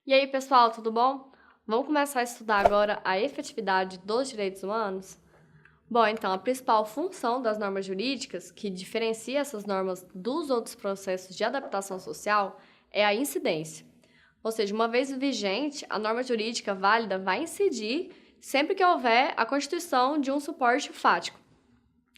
E aí, pessoal, tudo bom? Vamos começar a estudar agora a efetividade dos direitos humanos? Bom, então, a principal função das normas jurídicas, que diferencia essas normas dos outros processos de adaptação social, é a incidência. Ou seja, uma vez vigente, a norma jurídica válida vai incidir sempre que houver a constituição de um suporte fático.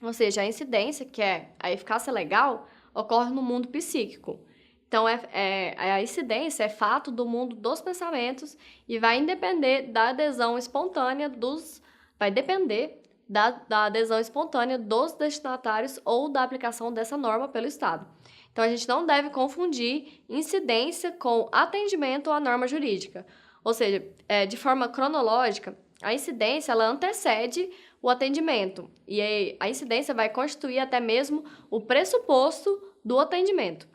Ou seja, a incidência, que é a eficácia legal, ocorre no mundo psíquico. Então, a incidência é fato do mundo dos pensamentos e vai depender da adesão espontânea dos destinatários ou da aplicação dessa norma pelo Estado. Então, a gente não deve confundir incidência com atendimento à norma jurídica. Ou seja, de forma cronológica, a incidência ela antecede o atendimento e a incidência vai constituir até mesmo o pressuposto do atendimento.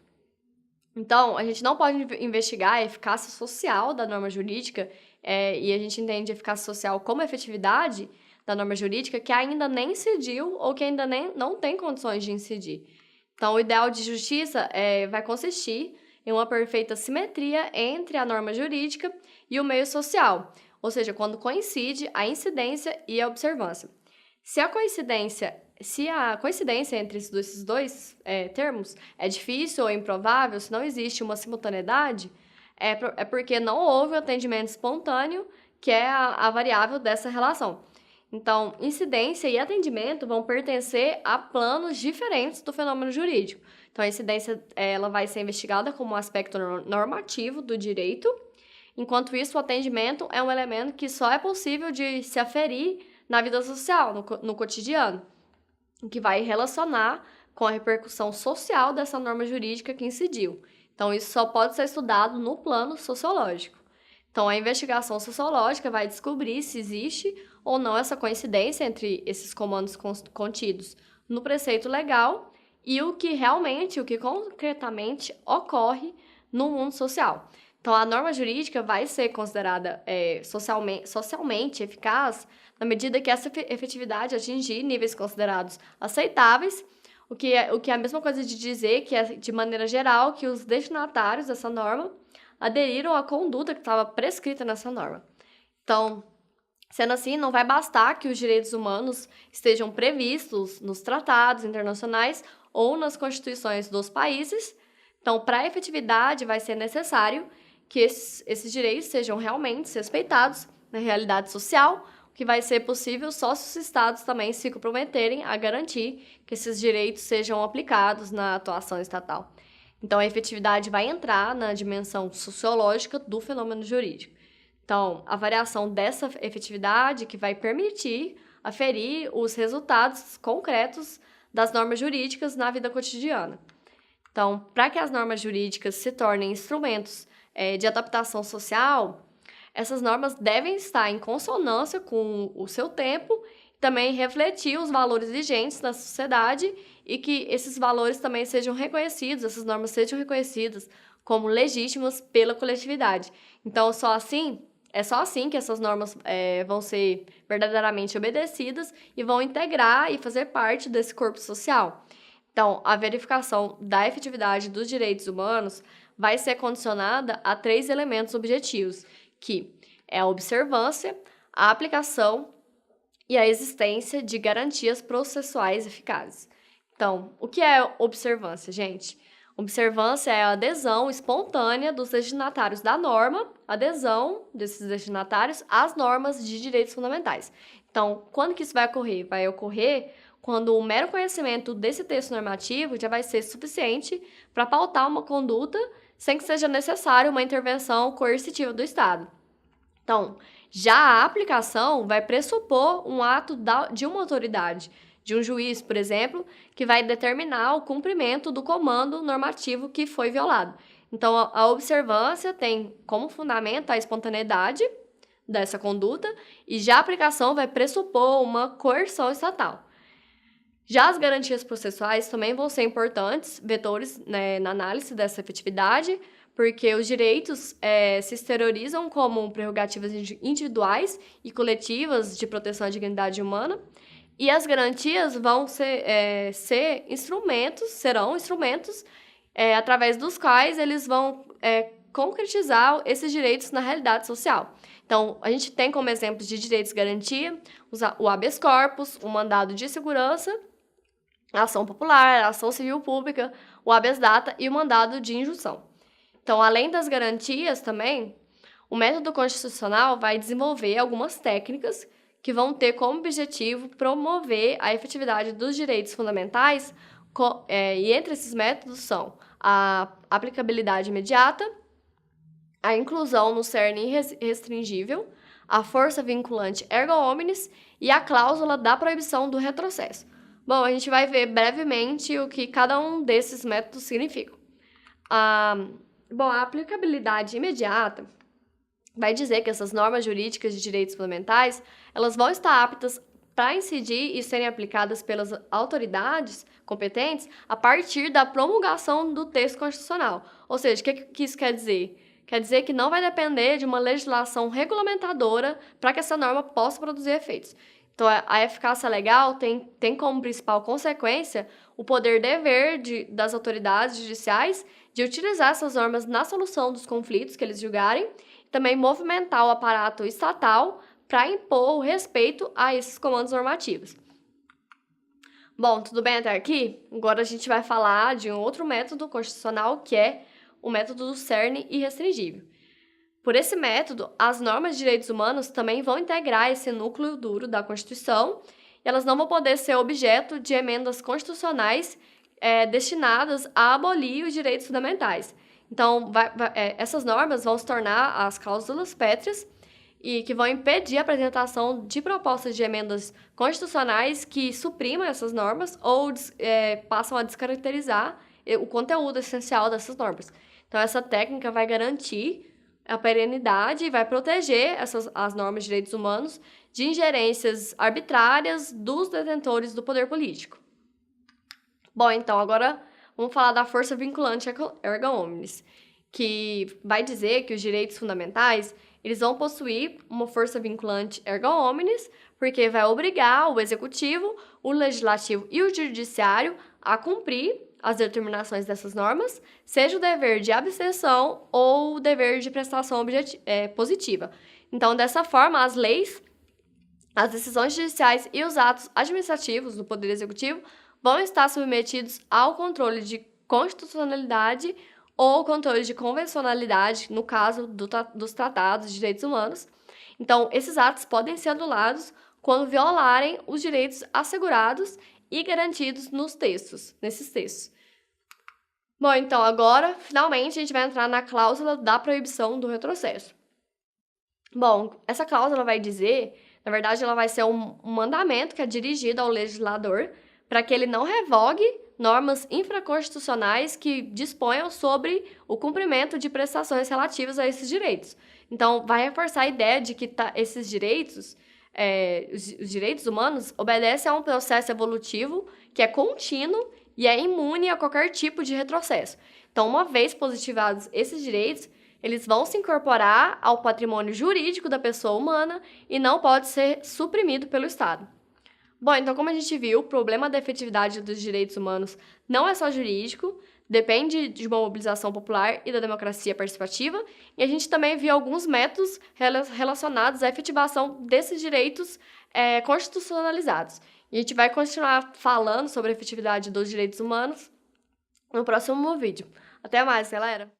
Então, a gente não pode investigar a eficácia social da norma jurídica e a gente entende eficácia social como efetividade da norma jurídica que ainda nem incidiu ou que ainda não tem condições de incidir. Então, o ideal de justiça vai consistir em uma perfeita simetria entre a norma jurídica e o meio social, ou seja, quando coincide a incidência e a observância. Se a coincidência entre esses dois termos é difícil ou improvável, se não existe uma simultaneidade, é porque não houve o atendimento espontâneo, que é a variável dessa relação. Então, incidência e atendimento vão pertencer a planos diferentes do fenômeno jurídico. Então, a incidência ela vai ser investigada como um aspecto normativo do direito, enquanto isso, o atendimento é um elemento que só é possível de se aferir na vida social, no cotidiano, que vai relacionar com a repercussão social dessa norma jurídica que incidiu. Então, isso só pode ser estudado no plano sociológico. Então, a investigação sociológica vai descobrir se existe ou não essa coincidência entre esses comandos contidos no preceito legal e o que concretamente ocorre no mundo social. Então, a norma jurídica vai ser considerada socialmente eficaz na medida que essa efetividade atingir níveis considerados aceitáveis, o que é a mesma coisa de dizer que, de maneira geral, que os destinatários dessa norma aderiram à conduta que estava prescrita nessa norma. Então, sendo assim, não vai bastar que os direitos humanos estejam previstos nos tratados internacionais ou nas constituições dos países. Então, para a efetividade, vai ser necessário que esses direitos sejam realmente respeitados na realidade social, o que vai ser possível só se os estados também se comprometerem a garantir que esses direitos sejam aplicados na atuação estatal. Então, a efetividade vai entrar na dimensão sociológica do fenômeno jurídico. Então, a variação dessa efetividade que vai permitir aferir os resultados concretos das normas jurídicas na vida cotidiana. Então, para que as normas jurídicas se tornem instrumentos de adaptação social, essas normas devem estar em consonância com o seu tempo e também refletir os valores vigentes na sociedade e que esses valores também sejam reconhecidos, essas normas sejam reconhecidas como legítimas pela coletividade. Então, é só assim que essas normas vão ser verdadeiramente obedecidas e vão integrar e fazer parte desse corpo social. Então, a verificação da efetividade dos direitos humanos vai ser condicionada a 3 elementos objetivos, que é a observância, a aplicação e a existência de garantias processuais eficazes. Então, o que é observância, gente? Observância é a adesão espontânea dos destinatários da norma, adesão desses destinatários às normas de direitos fundamentais. Então, quando que isso vai ocorrer? Vai ocorrer quando o mero conhecimento desse texto normativo já vai ser suficiente para pautar uma conduta sem que seja necessária uma intervenção coercitiva do Estado. Então, já a aplicação vai pressupor um ato de uma autoridade, de um juiz, por exemplo, que vai determinar o cumprimento do comando normativo que foi violado. Então, a observância tem como fundamento a espontaneidade dessa conduta e já a aplicação vai pressupor uma coerção estatal. Já as garantias processuais também vão ser importantes vetores, né, na análise dessa efetividade, porque os direitos se exteriorizam como prerrogativas individuais e coletivas de proteção à dignidade humana. E as garantias vão serão instrumentos através dos quais eles vão concretizar esses direitos na realidade social. Então, a gente tem como exemplos de direitos de garantia o habeas corpus, o mandado de segurança, a ação popular, a ação civil pública, o habeas data e o mandado de injunção. Então, além das garantias também, o método constitucional vai desenvolver algumas técnicas que vão ter como objetivo promover a efetividade dos direitos fundamentais, e entre esses métodos são a aplicabilidade imediata, a inclusão no cerne irrestringível, a força vinculante erga omnes e a cláusula da proibição do retrocesso. Bom, a gente vai ver brevemente o que cada um desses métodos significa. A aplicabilidade imediata vai dizer que essas normas jurídicas de direitos fundamentais, elas vão estar aptas para incidir e serem aplicadas pelas autoridades competentes a partir da promulgação do texto constitucional. Ou seja, o que isso quer dizer? Quer dizer que não vai depender de uma legislação regulamentadora para que essa norma possa produzir efeitos. Então, a eficácia legal tem como principal consequência o poder-dever das autoridades judiciais de utilizar essas normas na solução dos conflitos que eles julgarem, e também movimentar o aparato estatal para impor o respeito a esses comandos normativos. Bom, tudo bem até aqui? Agora a gente vai falar de um outro método constitucional, que é o método do cerne irrestringível. Por esse método, as normas de direitos humanos também vão integrar esse núcleo duro da Constituição e elas não vão poder ser objeto de emendas constitucionais destinadas a abolir os direitos fundamentais. Então, essas normas vão se tornar as cláusulas pétreas e que vão impedir a apresentação de propostas de emendas constitucionais que suprimam essas normas ou passam a descaracterizar o conteúdo essencial dessas normas. Então, essa técnica vai garantir a perenidade e vai proteger as normas de direitos humanos de ingerências arbitrárias dos detentores do poder político. Bom, então, agora vamos falar da força vinculante erga omnes, que vai dizer que os direitos fundamentais eles vão possuir uma força vinculante erga omnes, porque vai obrigar o executivo, o legislativo e o judiciário a cumprir as determinações dessas normas, seja o dever de abstenção ou o dever de prestação positiva. Então, dessa forma, as leis, as decisões judiciais e os atos administrativos do Poder Executivo vão estar submetidos ao controle de constitucionalidade ou controle de convencionalidade, no caso dos tratados de direitos humanos. Então, esses atos podem ser anulados quando violarem os direitos assegurados e garantidos nesses textos. Bom, então, agora, finalmente, a gente vai entrar na cláusula da proibição do retrocesso. Bom, essa cláusula vai dizer, na verdade, ela vai ser um mandamento que é dirigido ao legislador para que ele não revogue normas infraconstitucionais que disponham sobre o cumprimento de prestações relativas a esses direitos. Então, vai reforçar a ideia de que esses direitos, os direitos humanos, obedecem a um processo evolutivo que é contínuo e é imune a qualquer tipo de retrocesso. Então, uma vez positivados esses direitos, eles vão se incorporar ao patrimônio jurídico da pessoa humana e não pode ser suprimido pelo Estado. Bom, então, como a gente viu, o problema da efetividade dos direitos humanos não é só jurídico, depende de uma mobilização popular e da democracia participativa, e a gente também viu alguns métodos relacionados à efetivação desses direitos constitucionalizados. E a gente vai continuar falando sobre a efetividade dos direitos humanos no próximo vídeo. Até mais, galera!